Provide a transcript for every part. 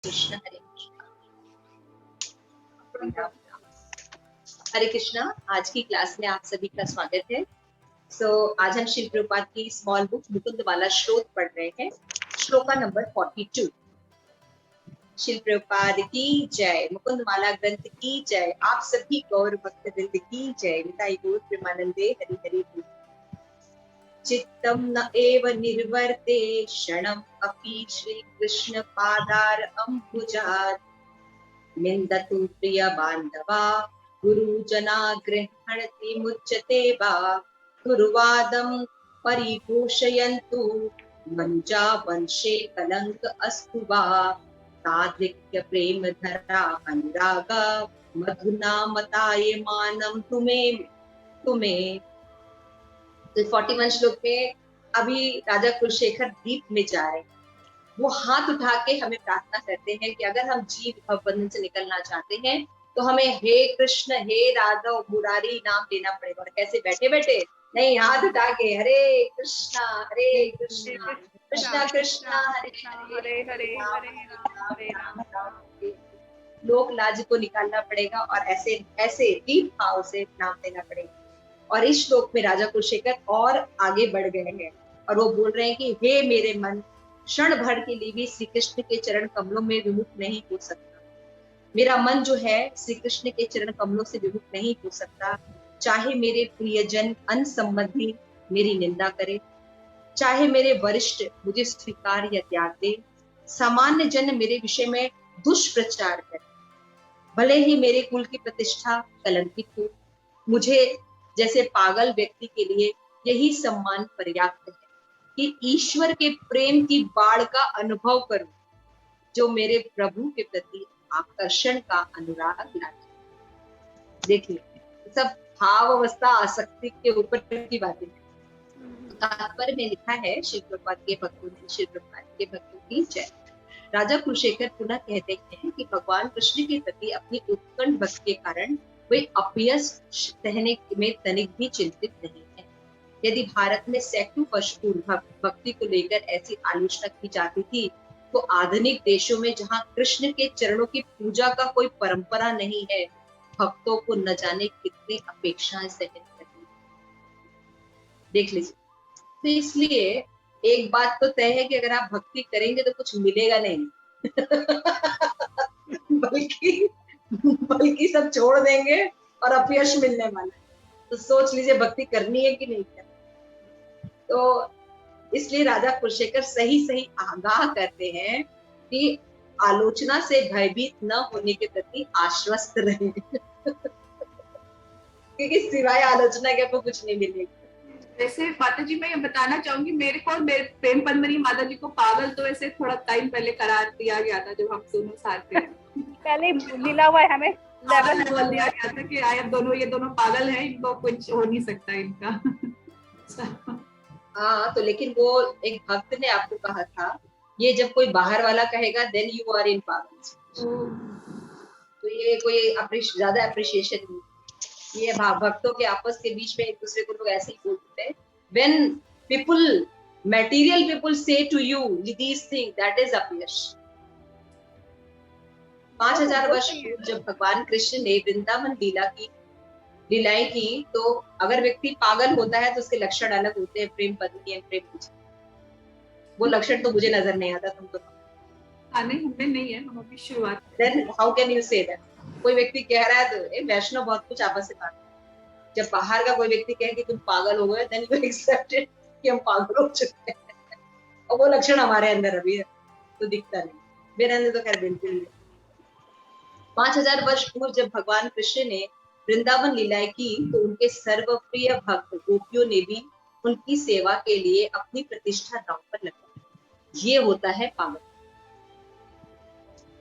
कृष्ण हरे कृष्ण। हरे कृष्णा। आज की क्लास में आप सभी का स्वागत है। आज हम शिल प्रभुपाद की स्मॉल बुक मुकुंदमाला श्लोक पढ़ रहे हैं। श्लोका नंबर 42। शिल प्रभुपाद की जय, मुकुंदमाला ग्रंथ की जय, आप सभी गौर भक्त वृंद की जय। निताई गौर प्रेमानंदे हरि हरि बोल। चित्तम न एव निर्वर्ते क्षणम अपि श्री कृष्ण पादार अम्बुजात् निन्दतु प्रिय बान्धवा गुरुजना गृह्णन्ति मुच्यते वा गुरुवादं परिपोषयन्तु मनुजा वंशे कलंक अस्तु वा तादृक्य प्रेम धरा अनुरागा मधुना मतायमानं तुम्हें तुम्हें। तो 41 श्लोक में अभी राजा कुलशेखर द्वीप में जाए, वो हाथ उठा के हमें प्रार्थना करते हैं कि अगर हम जीव बंधन से निकलना चाहते हैं तो हमें हे कृष्ण हे राधा मुरारी नाम लेना पड़ेगा। और कैसे? बैठे बैठे नहीं, हाथ उठा के हरे कृष्णा कृष्णा कृष्णा हरे हरे हरे राम राम। लोक लाज को निकालना पड़ेगा और ऐसे ऐसे डीप भाव से नाम लेना पड़ेगा। और इस श्लोक में राजा कुलशेखर और आगे बढ़ गए हैं और वो बोल रहे हैं कि हे मेरे मन, क्षण भर के लिए भी श्री कृष्ण के चरण कमलों में विमुख नहीं हो सकता। मेरा मन जो है श्री कृष्ण के चरण कमलों से विमुख नहीं हो सकता। चाहे मेरे प्रियजन अन संबंधी मेरी निंदा करे, चाहे मेरे वरिष्ठ मुझे स्वीकार या त्याग दे, सामान्य जन मेरे विषय में दुष्प्रचार करे, भले ही मेरे कुल की प्रतिष्ठा कलंकित हो, मुझे जैसे पागल व्यक्ति के लिए यही सम्मान पर्याप्त है कि ईश्वर के प्रेम की बाढ़ का अनुभव करूं जो मेरे प्रभु के प्रति आकर्षण का अनुराग लाए। देखिए, सब भाव अवस्था आसक्ति के ऊपर की बातें हैं। तात्पर्य में लिखा है शिव प्रभुपाद के भक्तों ने, शिव प्रभुपाद के भक्तों की जय। राजा कुलशेखर पुनः कहते हैं कि भगवान कृष्ण के प्रति अपनी उत्कंठ भक्ति के कारण वे अपयश सहने में तनिक भी चिंतित नहीं है। यदि भारत में सैकड़ों वर्ष पूर्व भक्ति को लेकर ऐसी आलोचना की जाती थी, तो आधुनिक देशों में जहां कृष्ण के चरणों की पूजा का कोई परंपरा नहीं है, भक्तों को न जाने कितनी अपेक्षाएं सहन करनी। देख लीजिए। तो इसलिए एक बात तो तय है कि अगर आप भक्ति करेंगे तो कुछ मिलेगा नहीं बल्कि सब छोड़ देंगे और अपयश मिलने वाला है। तो सोच लीजिए भक्ति करनी है कि नहीं करनी। तो इसलिए राजा कुलशेखर सही सही आगाह करते हैं कि आलोचना से भयभीत न होने के प्रति आश्वस्त रहें क्योंकि सिवाय आलोचना के आपको कुछ नहीं मिलेगा। वैसे माता जी मैं ये बताना चाहूंगी, मेरे प्रेम पद्मनी माता जी को पागल तो ऐसे थोड़ा टाइम पहले करार दिया गया था जब हम दोनों साथ थे पहले मिला हुआ है हमें लेवल बोल दिया गया था कि आए ये दोनों पागल हैं, इनको कुछ हो नहीं सकता इनका। हाँ, तो लेकिन वो एक भक्त ने आपको कहा था, ये जब कोई बाहर वाला कहेगा देन यू आर इन पागल। तो ये कोई ज्यादा अप्रिशिएशन नहीं। ये भक्तों के आपस के बीच में एक दूसरे को लोग ऐसे ही बोलते हैं। When people, material people say to you these things, that is अपयश। 5000 वर्ष पूर्व जब भगवान कृष्ण ने वृंदावन लीलाएं की, तो अगर व्यक्ति पागल होता है तो उसके लक्षण अलग होते हैं, प्रेम पत्नी है, प्रेम पूजा। वो लक्षण तो मुझे नजर नहीं आता, तुम तो नहीं, हमें नहीं है, हम अभी शुरुआत। Then how can you say that? कोई व्यक्ति कह रहा है तो वैष्णव बहुत कुछ आपस से बात। जब बाहर का कोई व्यक्ति कहे कि तुम पागल हो गए, then you accept it कि हम पागल हो चुके हैं। और वो लक्षण हमारे अंदर अभी तो दिखता नहीं, मेरे अंदर तो खैर बिल्कुल नहीं। 5000 वर्ष पूर्व जब भगवान कृष्ण ने वृंदावन लीलाएं की, तो उनके सर्वप्रिय भक्त गोपियों ने भी उनकी सेवा के लिए अपनी प्रतिष्ठा दांव पर लगाई। ये होता है पागल,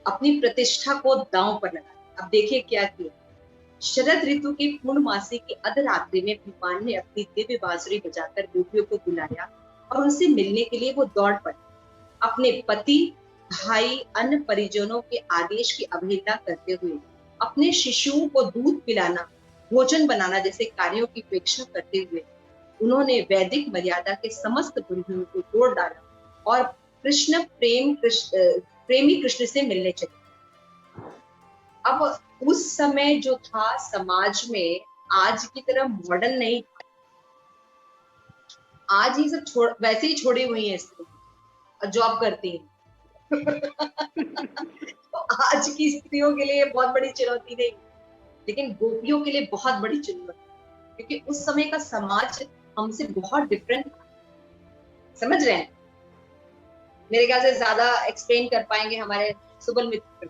अपनी प्रतिष्ठा को दांव पर लगाना। अब देखिए क्या किया। शरद ऋतु की पूर्णमासी की अधरात्रि में भगवान ने अपनी दिव्य बांसुरी बजाकर गोपियों को बुलाया और उनसे मिलने के लिए वो दौड़ पड़े। अपने पति, भाई, अन्य परिजनों के आदेश की अवहेलना करते हुए अपने शिशुओं को दूध पिलाना, भोजन बनाना जैसे कार्यों की उपेक्षा करते हुए उन्होंने वैदिक मर्यादा के समस्त बंधनों को तोड़ डाला और प्रेमी कृष्ण से मिलने चले। अब उस समय जो था समाज में आज की तरह मॉडर्न नहीं था, आज ही सब वैसे ही छोड़ी हुई है स्त्री और जॉब करती है। तो आज की स्त्रियों के लिए बहुत बड़ी चुनौती नहीं, लेकिन गोपियों के लिए बहुत बड़ी चुनौती, क्योंकि उस समय का समाज हमसे बहुत डिफरेंट था। समझ रहे हैं? मेरे ख्याल से ज्यादा एक्सप्लेन कर पाएंगे हमारे सुबल मित्र।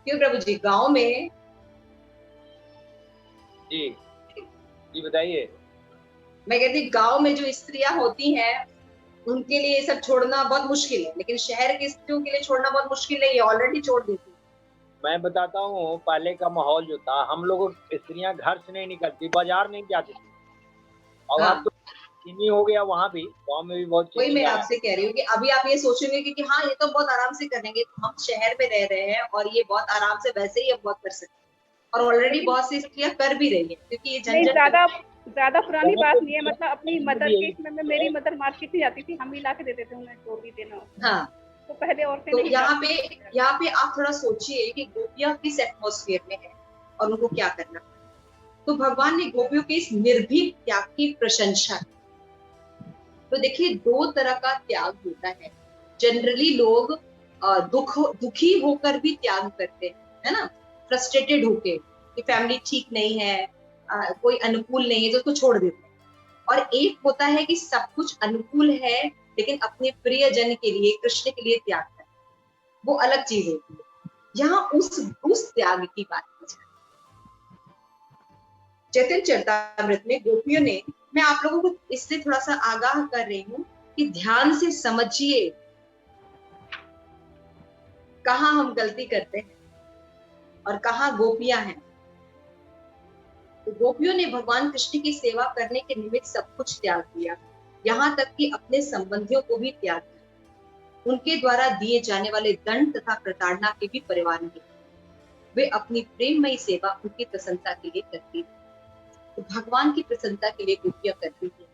क्यों प्रभु जी? गांव में जी जी बताइए। मैं कहती गांव में जो स्त्रियां होती हैं उनके लिए ये सब छोड़ना बहुत मुश्किल है, लेकिन शहर की स्त्रियों के लिए छोड़ना बहुत मुश्किल नहीं है, ऑलरेडी छोड़ देती है। मैं बताता हूँ, पहले का माहौल जो था, हम लोग स्त्रियां घर से नहीं निकलती, बाजार नहीं जाती थी। और हाँ, अब तो चीनी हो गया, वहाँ भी, गाँव में भी बहुत वही चीनी मैं का है। आपसे कह रही हूँ कि अभी आप ये सोचेंगे कि हाँ ये तो बहुत आराम से करेंगे, तो हम शहर में रह रहे हैं और ये बहुत आराम से वैसे ही हम बहुत कर सकते हैं, और ऑलरेडी बहुत सी स्त्रियां कर भी रही है, क्योंकि ये नहीं, झंझट ज्यादा ज्यादा पुरानी गाँव बात में नहीं है। भी मतलब अपनी गाँव में मदर भी के यही इसमें है। मेरी मदर मार्केट नहीं जाती थी, हम ही ला के देते थे उन्हें जो भी देना। हाँ, तो पहले औरतें तो नहीं यहाँ जाती। पे आप थोड़ा सोचिए कि गोपियां किस एटमोस्फियर में है और उनको क्या करना। तो भगवान ने गोपियों के इस निर्भीक त्याग की प्रशंसा की। तो देखिए, दो तरह का त्याग होता है। जनरली लोग दुखी होकर भी त्याग करते हैं, है ना, फ्रस्ट्रेटेड होके कि फैमिली ठीक नहीं है, कोई अनुकूल नहीं है, तो उसको छोड़ देते हैं। और एक होता है कि सब कुछ अनुकूल है लेकिन अपने प्रिय जन के लिए, कृष्ण के लिए त्याग करना, वो अलग चीज होती है। यहाँ उस त्याग की बात की जाए। चैतन्य चरितामृत में गोपियों ने, मैं आप लोगों को इससे थोड़ा सा आगाह कर रही हूँ कि ध्यान से समझिए कहाँ हम गलती करते हैं और कहाँ गोपियां हैं। तो गोपियों ने भगवान कृष्ण की सेवा करने के निमित्त सब कुछ त्याग दिया, यहाँ तक कि अपने संबंधियों को भी त्याग दिया। उनके द्वारा दिए जाने वाले दंड तथा प्रताड़ना के भी परवाह नहीं। वे अपनी प्रेममयी सेवा उनकी प्रसन्नता के लिए करती थी। तो भगवान की प्रसन्नता के लिए गोपियां करती थी।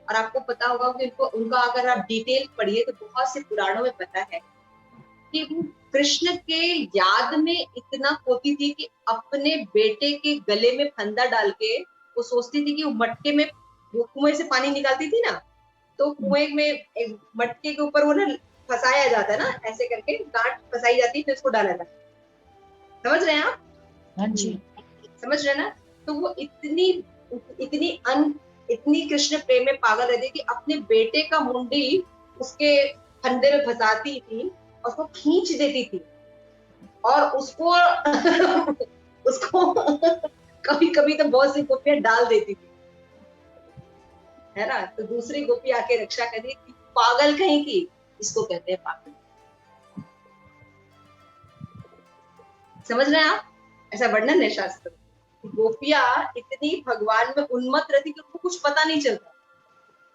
और आपको पता होगा कि उनका अगर आप डिटेल पढ़िए तो बहुत से पुराणों में पता है कि वो कृष्ण के याद में इतना खोती थी कि अपने बेटे के गले में फंदा डाल के वो सोचती थी कि वो मटके में, वो कुएं से पानी निकालती थी ना, तो कुएं में एक मटके के ऊपर वो ना फंसाया जाता है ना, ऐसे करके गांठ फंसाई जाती है, फिर उसको डाला जाता है। समझ रहे हैं आप? हाँ जी। समझ रहे हैं ना? तो वो इतनी कृष्ण प्रेम में पागल रहती कि अपने बेटे का मुंडी उसके फंदे में फंसाती थी और उसको खींच देती थी, और उसको उसको कभी कभी तो बहुत सी गोपियां डाल देती थी, है ना। तो दूसरी गोपी आके रक्षा कर दी, पागल कहीं की, इसको कहते हैं पागल। समझ रहे हैं आप? ऐसा वर्णन है शास्त्र में। गोपियां इतनी भगवान में उन्मत्त रहती कि उनको कुछ पता नहीं चलता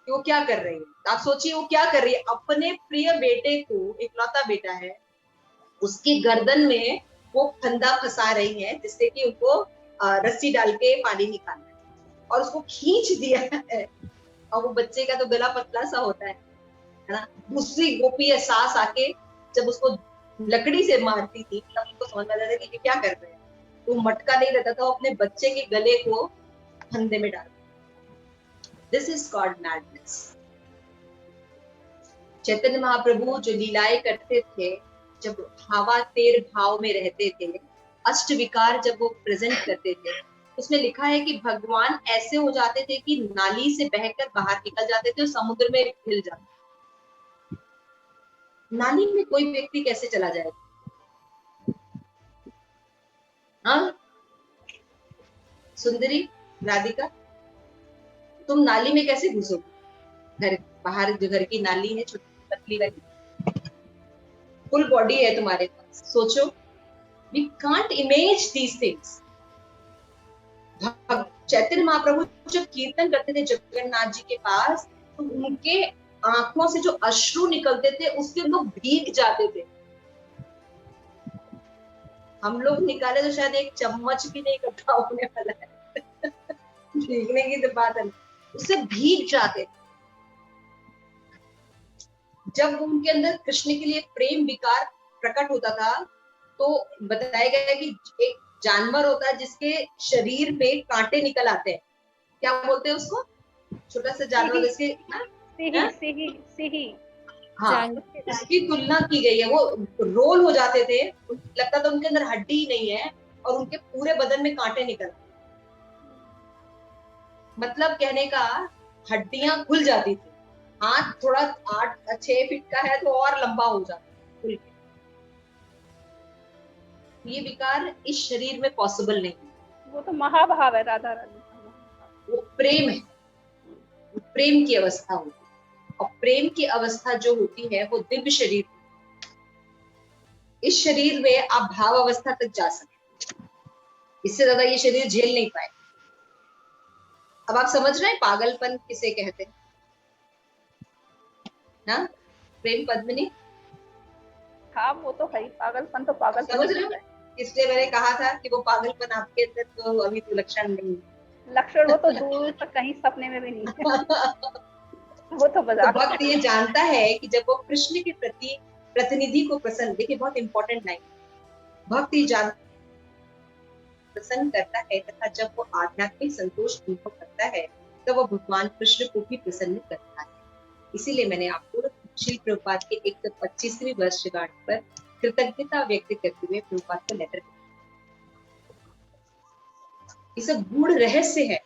कि वो क्या कर रही है। आप सोचिए वो क्या कर रही है, अपने प्रिय बेटे को, इकलौता बेटा है, उसकी गर्दन में वो फंदा फंसा रही है जिससे कि उनको रस्सी डाल के पानी निकालना है, और उसको खींच दिया है, और वो बच्चे का तो गला पतला सा होता है ना। दूसरी गोपी सास आके जब उसको लकड़ी से मारती थी तब उनको समझ में आता था कि क्या कर रहे हैं। तो मटका नहीं रहता था, वो अपने बच्चे के गले को फंदे में डाल। This is called madness. Chaitanya Mahaprabhu जो लीलाएं करते थे, जब भावा तेर भाव में रहते थे, अष्ट विकार जब वो प्रेजेंट करते थे, उसमें लिखा है कि भगवान ऐसे हो जाते थे कि नाली से बहकर बाहर निकल जाते थे और समुद्र में हिल जाते। नाली में कोई व्यक्ति कैसे चला जाएगा? हाँ सुंदरी, राधिका, तुम नाली में कैसे घुसोगे? घर बाहर जो घर की नाली है, छोटी पतली वाली, फुल बॉडी है तुम्हारे पास, सोचो। We can't image these things. Chaitanya Mahaprabhu जब कीर्तन करते थे जगन्नाथ जी के पास, तो उनके आंखों से जो अश्रु निकलते थे उससे लोग भीग जाते थे। हम लोग निकाले तो शायद एक चम्मच भी नहीं इकट्ठा होने वाला है। भीगने की तो बात है, उससे भीग जाते थे। जब उनके अंदर कृष्ण के लिए प्रेम विकार प्रकट होता था तो बताया गया है कि एक जानवर होता है जिसके शरीर में कांटे निकल आते हैं, क्या बोलते हैं उसको, छोटा सा जानवर जिसके सिही सिही सिही हाँ, उसकी तुलना की गई है। वो रोल हो जाते थे, लगता था उनके अंदर हड्डी ही नहीं है और उनके पूरे बदन में कांटे निकल, मतलब कहने का हड्डियां खुल जाती थी, हाथ थोड़ा 8-6 फीट का है तो और लंबा हो जाता खुल के। ये विकार इस शरीर में पॉसिबल नहीं है। वो तो महाभाव है, राधा रानी का। वो प्रेम है, प्रेम की अवस्था होती है, और प्रेम की अवस्था जो होती है वो दिव्य शरीर, इस शरीर में आप भाव अवस्था तक जा सकते, इससे ज्यादा ये शरीर झेल नहीं पाए। अब आप समझ रहे हैं पागलपन किसे कहते हैं ना, प्रेम पद्मिनी? हाँ वो तो है ही, पागलपन तो पागलपन समझ रहे हो? है। इसलिए मैंने कहा था कि वो पागलपन आपके अंदर तो अभी तो लक्षण नहीं है। लक्षण वो तो दूर तक कहीं सपने में भी नहीं है। वो तो तो मजाक भक्त ये जानता है कि जब वो कृष्ण के प्रति प्रतिनिधि को प्रसन्न, देखिए बहुत इंपॉर्टेंट लाइन, भक्त ये जान प्रसन्न करता है तथा जब वो आध्यात्मिक संतोष अनुभव करता है तब वो भगवान कृष्ण को भी प्रसन्न करता है। इसीलिए मैंने आपको श्री प्रभुपाद के 125वीं वर्षगांठ पर कृतज्ञता व्यक्त करते हुए प्रभुपाद को लेटर दिया। ये सब गूढ़ रहस्य है,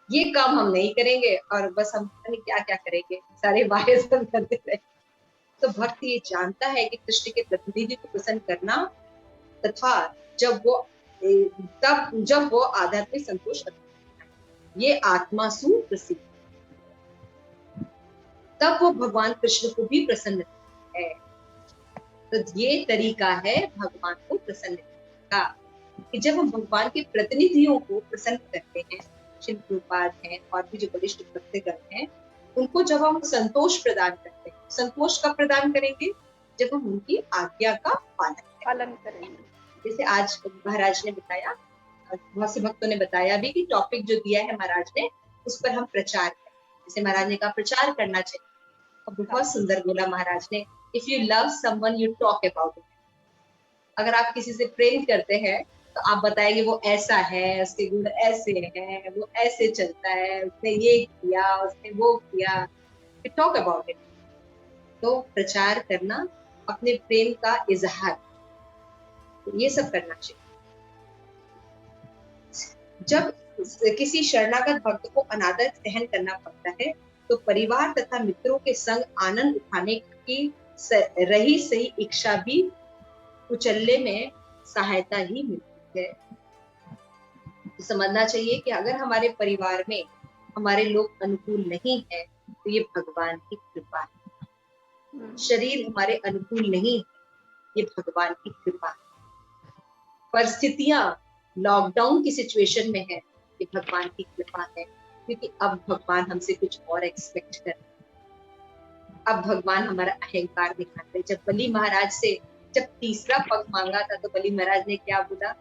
ये काम हम नहीं करेंगे और बस हम क्या क्या करेंगे, सारे बाह्य सब करते रहे। तो भक्त ये जानता है कि कृष्ण के प्रतिनिधि को प्रसन्न करना तथा जब वो आध्यात्मिक संतोष, ये आत्मा सु प्रसिद्ध, तब वो भगवान कृष्ण को भी प्रसन्न है। तो ये तरीका है भगवान को प्रसन्न करने का, कि जब हम भगवान के प्रतिनिधियों को प्रसन्न करते हैं, श्री प्रभुपाद हैं और भी जो वरिष्ठ भक्तगण हैं, उनको जब हम संतोष प्रदान करते हैं, संतोष कब प्रदान करेंगे, जब हम उनकी आज्ञा का पालन करेंगे। जैसे आज महाराज ने बताया, बहुत से भक्तों ने बताया भी कि टॉपिक जो दिया है महाराज ने उस पर हम प्रचार करें। जैसे महाराज ने कहा प्रचार करना चाहिए, और बहुत सुंदर बोला महाराज ने, if you love someone you talk about it. अगर आप किसी से प्रेम करते हैं तो आप बताएंगे वो ऐसा है, उसके गुण ऐसे हैं, वो ऐसे चलता है, उसने ये किया, उसने वो किया, टॉक अबाउट इट। तो प्रचार करना, अपने प्रेम का इजहार, तो ये सब करना चाहिए। जब किसी शरणागत भक्त को अनादर सहन करना पड़ता है तो परिवार तथा मित्रों के संग आनंद उठाने की रही सही इच्छा भी कुचलने में सहायता ही मिलती है। तो समझना चाहिए कि अगर हमारे परिवार में हमारे लोग अनुकूल नहीं है तो ये भगवान की कृपा है। शरीर हमारे अनुकूल नहीं है, ये भगवान की कृपा है। परिस्थितियां लॉकडाउन की सिचुएशन में है, ये भगवान की कृपा है, क्योंकि अब भगवान हमसे कुछ और एक्सपेक्ट कर रहे हैं। अब भगवान हमारा अहंकार दिखाते हैं। जब बलि महाराज से जब तीसरा पग मांगा था तो बलि महाराज ने क्या बोला,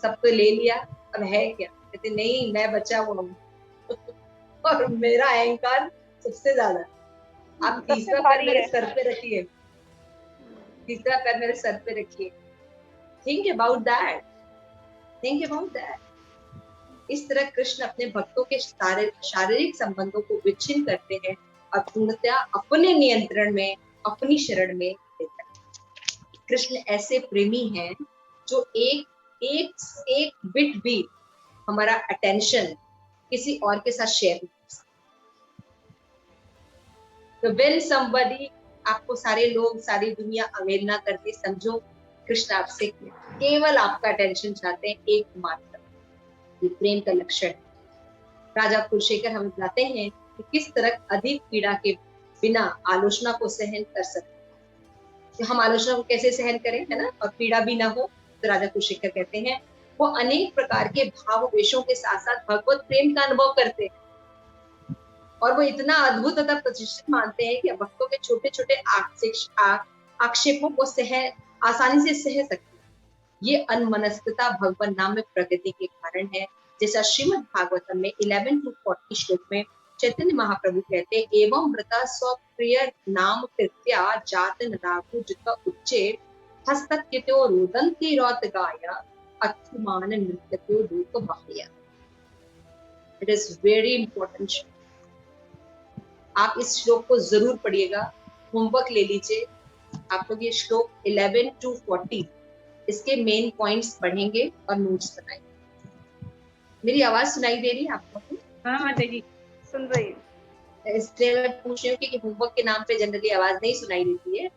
सब तो ले लिया, अब है क्या? कहते नहीं, मैं बचा हुआ हूँ और मेरा अहंकार सबसे ज्यादा। आप तीसरा पैर मेरे सर पे रखिए, तीसरा पैर मेरे सर पे रखिए। Think about that, think about that. इस तरह कृष्ण अपने भक्तों के शारीरिक संबंधों को विच्छिन्न करते हैं और पूर्णतया अपने नियंत्रण में, अपनी शरण में लेते हैं। कृष्ण ऐसे प्रेमी हैं जो एक बिट भी हमारा अटेंशन किसी और के साथ शेयर नहीं कर सकते। तो व्हेन समबडी, आपको सारे लोग, सारी दुनिया अवहेलना करती, समझो कृष्ण आपसे केवल आपका अटेंशन चाहते हैं, एकमात्र। ये प्रेम का लक्षण। राजा कुलशेखर हमें बताते हैं कि किस तरह अधिक पीड़ा के बिना आलोचना को सहन कर सकते हैं। हम आलोचना को कैसे सहन करें, है ना, और पीड़ा भी ना हो। तो राजा कुलशेखर कहते हैं वो अनेक प्रकार के भाव वेशों के साथ साथ भगवत प्रेम का अनुभव करते हैं, और वो इतना अद्भुत तथा प्रतिष्ठित मानते हैं कि भक्तों के छोटे छोटे आक्षेपों को आसानी से सह सकते हैं। ये अनमनस्कता भगवान नाम में प्रगति के कारण है, जैसा श्रीमद् भागवतम में 11 to 40 श्लोक में चैतन्य महाप्रभु कहते हैं, एवं व्रता स्वप्रिय नाम कृत्या जात नराकु जित उच्चे हस्तत्यो रोदन्ति रौत गाया अथुमान नृत्यो लोक बाह्या। It is very important. आप इस श्लोक को जरूर पढ़िएगा, होमवर्क ले लीजिए। आप लोग ये श्लोक 11 to 40 इसके मेन पॉइंट्स पढ़ेंगे और नोट्स बनाएंगे। मेरी आवाज सुनाई दे रही है आप लोगों को? हाँ माता जी सुन रही हूँ। इसलिए मैं पूछ रही हूँ कि होमवर्क के नाम पे जनरली आवाज नहीं सुनाई देती है।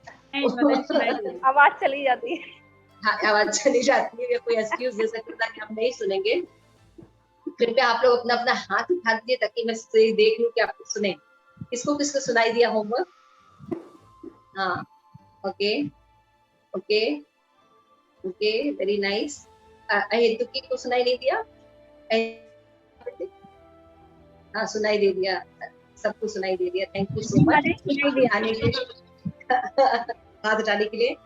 आवाज चली जाती है। हाँ, आवाज चली जाती है या कोई एक्सक्यूज दे सकता है कि हम नहीं सुनेंगे। कृपया आप लोग अपना अपना हाथ उठा दीजिए ताकि मैं देख लूं कि आप सुने। किसको किसको सुनाई दिया होमवर्क? हाँ, okay okay okay, very nice. अहेतुकी को सुनाई नहीं दिया? हाँ, सुनाई दे दिया, सबको सुनाई दे दिया। थैंक यू सो मच आने के हाथ उठाने के लिए।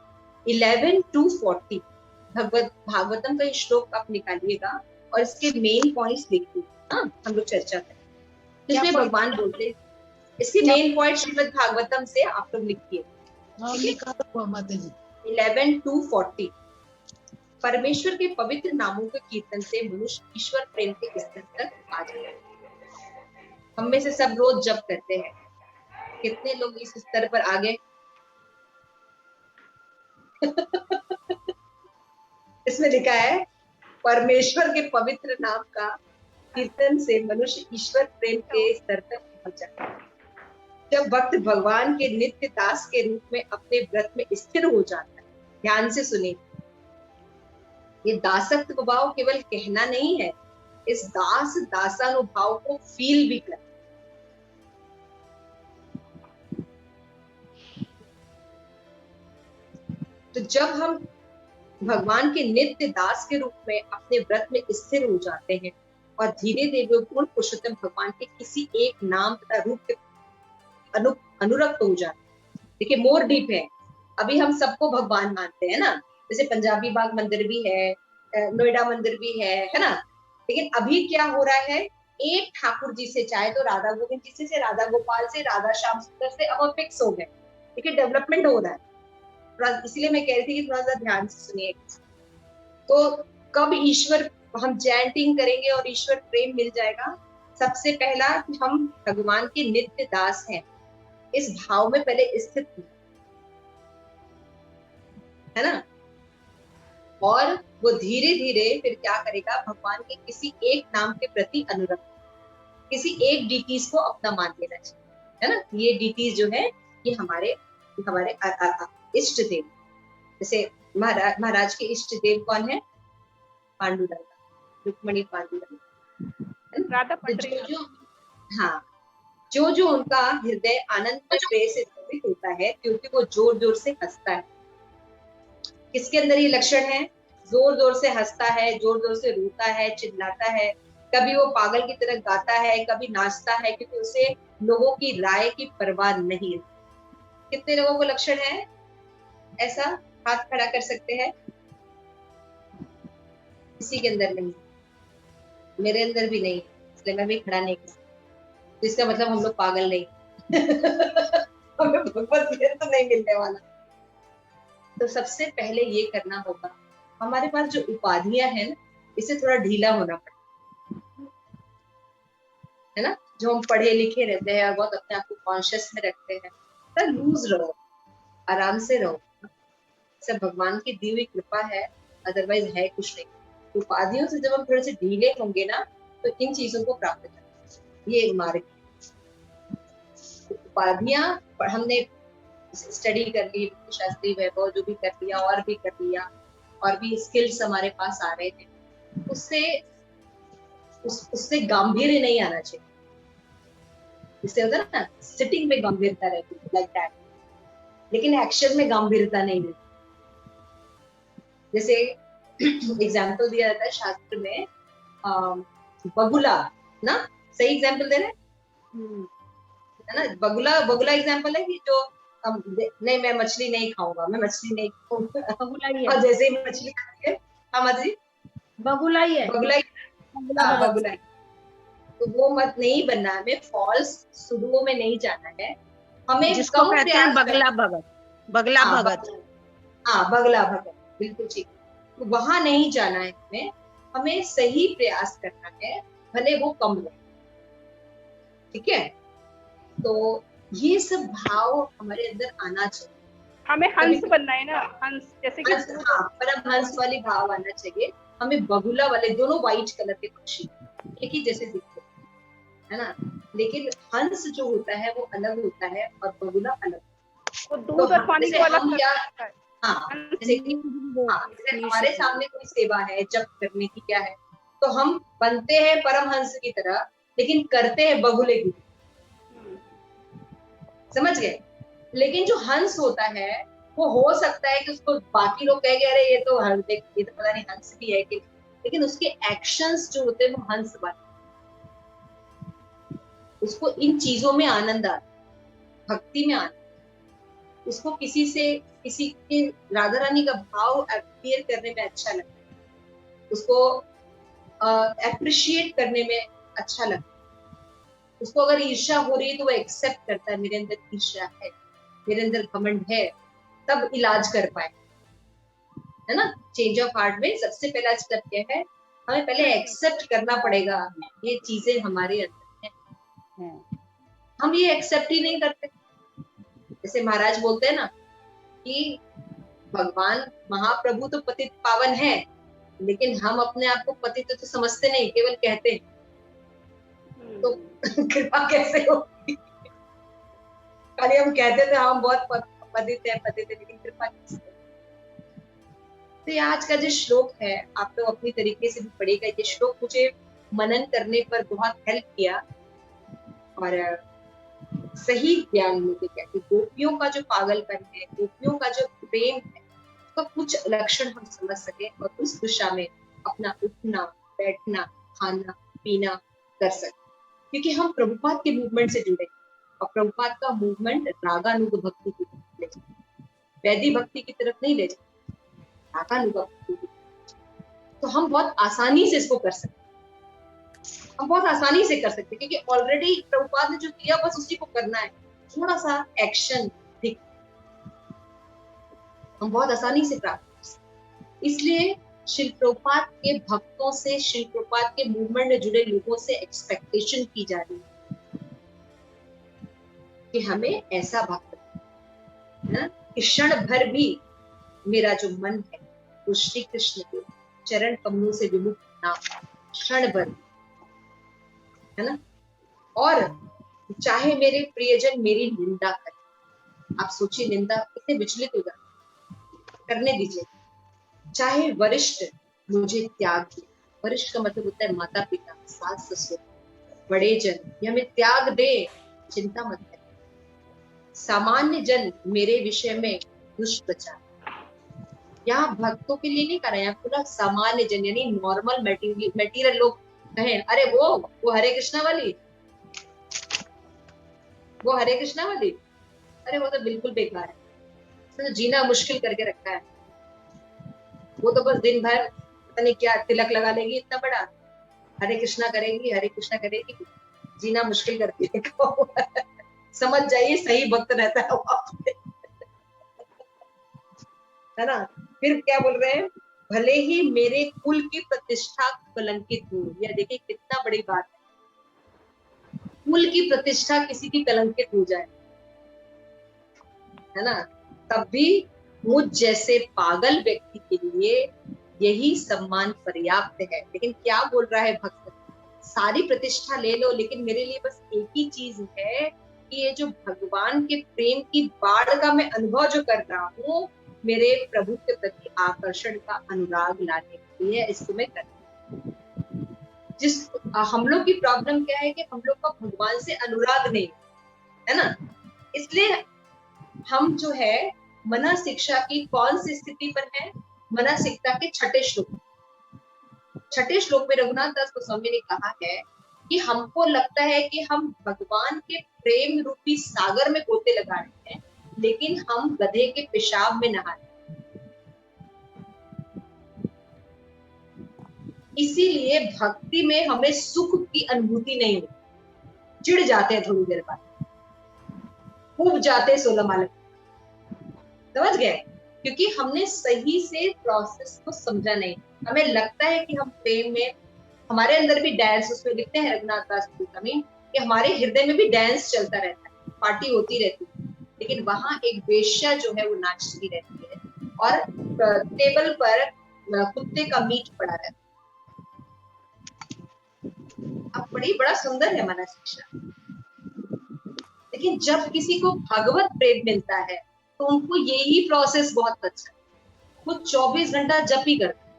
11 to 40 भागवतम का श्लोक आप निकालिएगा और इसके मेन पॉइंट्स लिखिए। हाँ, हम लोग चर्चा करें जिसमें भगवान बोलते हैं। इसके मेन पॉइंट श्रीमद् भागवतम से आप लोग लिखिए। 11 to 40 परमेश्वर के पवित्र नामों के कीर्तन से मनुष्य ईश्वर प्रेम के स्तर तक आ जाता है। हम में से सब रोज जप करते हैं, कितने लोग इस स्तर पर आ गए? इसमें लिखा है परमेश्वर के पवित्र नाम का कीर्तन से मनुष्य ईश्वर प्रेम के स्तर तक पहुंच जाता है। जब भक्त भगवान के नित्य दास के रूप में अपने व्रत में स्थिर हो जाता है। ध्यान से सुनिए, ये दासत्व भाव केवल कहना नहीं है, इस दासानुभाव को फील भी कर। तो जब हम भगवान के नित्य दास के रूप में अपने व्रत में स्थिर हो जाते हैं और धीरे धीरे पूर्ण पुरुषोत्तम भगवान के किसी एक नाम तथा रूप के अनुरक्त हो जाते हैं। देखिए, मोर डीप है। अभी हम सबको भगवान मानते हैं ना, जैसे पंजाबी बाग मंदिर भी है, नोएडा मंदिर भी है ना। लेकिन अभी क्या हो रहा है, एक ठाकुर जी से, चाहे तो राधा गोविंद जी से राधा गोपाल से, राधा श्याम सुंदर से, अब फिक्स हो गए। देखिए, डेवलपमेंट हो रहा है। इसलिए मैं कह रही थी कि थोड़ा सा ध्यान से सुनिए। तो कब ईश्वर हम चैंटिंग करेंगे और ईश्वर प्रेम मिल जाएगा? सबसे पहला कि हम भगवान के नित्य दास हैं, इस भाव में पहले स्थित है ना। और वो धीरे धीरे फिर क्या करेगा, भगवान के किसी एक नाम के प्रति अनुरक्त, किसी एक डीटीज को अपना मान लेना चाहिए, है ना। ये डीटीज जो है ये हमारे इष्ट देव। जैसे महाराज के इष्ट देव कौन है? पांडुरंग, रुक्मणी पांडुरंग, राधा जो हाँ, जो उनका हृदय आनंद प्रेम से द्रवित होता है, क्योंकि वो जोर जोर से हंसता है। किसके अंदर ये लक्षण है? जोर जोर से हंसता है, जोर जोर से रोता है, चिल्लाता है, कभी वो पागल की तरह गाता है, कभी नाचता है, क्योंकि उसे लोगों की राय की परवाह नहीं है। कितने लोगों को लक्षण है ऐसा? हाथ खड़ा कर सकते हैं। किसी के अंदर नहीं, मेरे अंदर भी नहीं, इसलिए मैं भी खड़ा नहीं कर सकती। तो इसका मतलब हम लोग पागल नहीं हमें भगवत ज्ञान तो नहीं मिलने वाला। तो सबसे पहले ये करना होगा, हमारे पास जो उपाधियां हैं ना, इसे थोड़ा ढीला होना पड़ेगा, है ना। जो हम पढ़े लिखे रहते हैं और बहुत अपने आप को कॉन्शियस में रखते हैं, तो लूज रहो, आराम से रहो। सब भगवान की दी हुई कृपा है, अदरवाइज है कुछ नहीं। उपाधियों से जब हम थोड़े से ढीले होंगे ना, तो इन चीजों को प्राप्त करना, ये एक मार्ग है। उपाधियां हमने स्टडी कर ली, शास्त्रीय वैभव जो भी कर लिया और भी कर लिया, और भी स्किल्स हमारे पास आ रहे थे, उससे गांभीर्य नहीं आना चाहिए। जिससे होता है ना, सिटिंग में गंभीरता रहती है, लाइक दैट, लेकिन एक्शन में गंभीरता नहीं रहती। जैसे एग्जाम्पल दिया जाता है शास्त्र में, बगुला ना, सही एग्जाम्पल दे रहे हैं है ना। बगुला एग्जाम्पल है कि जो नहीं, मैं मछली नहीं खाऊंगा, मैं मछली नहीं खाऊंगा। और जैसे ही मछली खाती है, हाँ जी, बगुला ही है, बगुला ही। तो वो मत नहीं बनना है, हमें फॉल्स सुडुओ में नहीं जाना है, हमें जिसको कम कहते हैं प्रयास बगला भगत, बगला हाँ, भगत। हाँ, बगला भगत, बिल्कुल ठीक। तो वहां नहीं जाना है हमें, हमें सही प्रयास करना है, भले वो कम हो। ठीक है, तो ये सब भाव हमारे अंदर आना चाहिए। हमें हंस बनना है ना, हंस जैसे कि हंस, हाँ, परमहंस वाली भाव आना चाहिए हमें। बगुला वाले दोनों व्हाइट कलर के पक्षी एक ही जैसे दिखते हैं, है ना, लेकिन हंस जो होता है वो अलग होता है और बगुला अलग। वो तो दूध और पानी जैसे को अलग हम क्या, करता है। हाँ, जैसे कि हाँ, जैसे हमारे सामने कोई सेवा है, जप करने की क्या है, तो हम बनते हैं परमहंस की तरह, लेकिन करते हैं बगुले की। समझ गए? लेकिन जो हंस होता है वो हो सकता है कि उसको बाकी लोग कहेंगे अरे ये तो हंस, ये तो पता नहीं हंस भी है कि, लेकिन उसके एक्शंस जो होते हैं वो हंस बने। उसको इन चीजों में आनंद आता, भक्ति में आनंद, उसको किसी से, किसी के राधा रानी का भाव अपियर करने में अच्छा लगता है, उसको अप्रिशिएट करने में अच्छा लगता है, उसको अगर ईर्ष्या हो रही है तो वो एक्सेप्ट करता है, मेरे अंदर ईर्ष्या है, मेरे अंदर घमंड है, तब इलाज कर पाए, है ना। चेंज ऑफ हार्ट में सबसे पहला स्टेप क्या है, हमें पहले एक्सेप्ट करना पड़ेगा ये चीजें हमारे अंदर हैं। हम ये एक्सेप्ट ही नहीं करते। जैसे महाराज बोलते हैं ना कि भगवान महाप्रभु तो पतित पावन है, लेकिन हम अपने आप को पतित तो समझते नहीं, केवल कहते हैं। तो कृपा कैसे होगी? खाली हम कहते थे हम बहुत पतित है, लेकिन कृपा कैसे? तो ये आज का जो श्लोक है, आप लोग अपनी तरीके से भी पढ़ेगा। ये श्लोक मुझे मनन करने पर बहुत हेल्प किया और सही ज्ञान मुझे क्या कि गोपियों का जो पागलपन है, गोपियों का जो प्रेम है, उसका कुछ लक्षण हम समझ सके और उस दिशा में अपना उठना, बैठना, खाना, पीना कर सके। क्योंकि हम प्रभुपाद के मूवमेंट से जुड़े और प्रभुपाद का मूवमेंट रागानुग भक्ति की तरफ ले जाए, वैदिक भक्ति की तरफ नहीं ले जाए, रागानुग भक्ति की। तो हम बहुत आसानी से इसको कर सकते, हम बहुत आसानी से कर सकते, क्योंकि ऑलरेडी प्रभुपाद ने जो किया बस उसी को करना है, थोड़ा सा एक्शन दिख, हम बहुत आसानी से प्राप्त कर सकते। इसलिए श्री प्रभुपाद के भक्तों से, श्री प्रभुपाद के मूवमेंट में जुड़े लोगों से एक्सपेक्टेशन की जा रही है कि हमें ऐसा भक्त है कि क्षण भर भी मेरा जो मन है वो श्री कृष्ण के चरण कमलों से विमुख ना, क्षण भर, है ना। और चाहे मेरे प्रियजन मेरी निंदा करें, आप सोचिए निंदा कितने विचलित हो जाते, करने दीजिए। चाहे वरिष्ठ मुझे त्याग दे, वरिष्ठ का मतलब होता है माता पिता, सास ससुर, बड़े जन, ये हमें त्याग दे, चिंता मत करें। सामान्य जन मेरे विषय में दुष्प्रचार, यहाँ भक्तों के लिए नहीं कर रहे हैं, पूरा सामान्य जन यानी नॉर्मल मेटीरियल लोग कहें अरे वो हरे कृष्णा वाली, वो हरे कृष्णा वाली, अरे वो तो बिल्कुल बेकार है, तो जीना मुश्किल करके रखा है, वो तो बस दिन भर पता नहीं क्या तिलक लगा लेगी इतना बड़ा, हरे कृष्णा करेगी, जीना मुश्किल करती है। समझ जाइए सही भक्त रहता है वहां पे, है ना। फिर क्या बोल रहे हैं, भले ही मेरे कुल की प्रतिष्ठा कलंकित हो, या देखिए कितना बड़ी बात है, कुल की प्रतिष्ठा किसी की कलंकित हो जाए, है ना, तब भी मुझ जैसे पागल व्यक्ति के लिए यही सम्मान पर्याप्त है। लेकिन क्या बोल रहा है भक्त, सारी प्रतिष्ठा ले लो, लेकिन मेरे लिए बस एक ही चीज है कि ये जो भगवान के प्रेम की बाढ़ का मैं अनुभव जो कर रहा हूँ, मेरे प्रभु के प्रति आकर्षण का अनुराग लाने के लिए इसको मैं कर। जिस हम लोग की प्रॉब्लम क्या है कि हम लोग का भगवान से अनुराग नहीं है ना, इसलिए हम जो है मना शिक्षा की कौन सी स्थिति पर है, मना शिक्षा के छठे श्लोक में रघुनाथ दास गोस्वामी ने कहा है कि हमको लगता है कि हम भगवान के प्रेम रूपी सागर में गोते लगा रहे हैं, लेकिन हम गधे के पेशाब में नहा रहे हैं। इसीलिए भक्ति में हमें सुख की अनुभूति नहीं होती, चिढ़ जाते हैं थोड़ी देर बाद, खूब जाते हैं 16 माला, समझ गए? क्योंकि हमने सही से प्रोसेस को समझा नहीं। हमें लगता है कि हम प्रेम में, हमारे अंदर भी डांस, उसमें लिखते हैं रघुनाथ दास में कि हमारे हृदय में भी डांस चलता रहता है, पार्टी होती रहती है, लेकिन वहां एक वेश्या जो है वो नाचती रहती है और टेबल पर कुत्ते का मीट पड़ा रहता है। अब बड़ा सुंदर है मना शिक्षा। लेकिन जब किसी को भगवत प्रेम मिलता है तो उनको यही प्रोसेस बहुत अच्छा है। वो 24 घंटा जप ही करता है,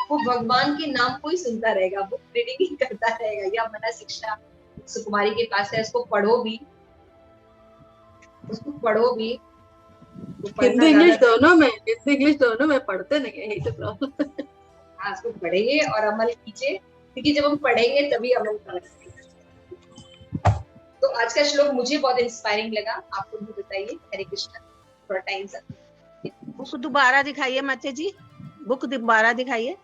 वो भगवान के नाम को ही सुनता रहेगा, वो रीडिंग ही करता रहेगा। या मना शिक्षा सुकुमारी के पास है, उसको पढ़ो भी, हिंदी इंग्लिश दोनों में पढ़ते नहीं है, यही तो प्रॉब्लम है। हाँ, उसको पढ़ेंगे और अमल कीजिए, क्योंकि जब हम पढ़ेंगे तभी अमल करेंगे। तो आज का श्लोक मुझे बहुत इंस्पायरिंग लगा, आपको भी बताइए। हरे कृष्णा, थोड़ा टाइम सा बुक दोबारा दिखाइए माता जी, बुक दोबारा दिखाइए।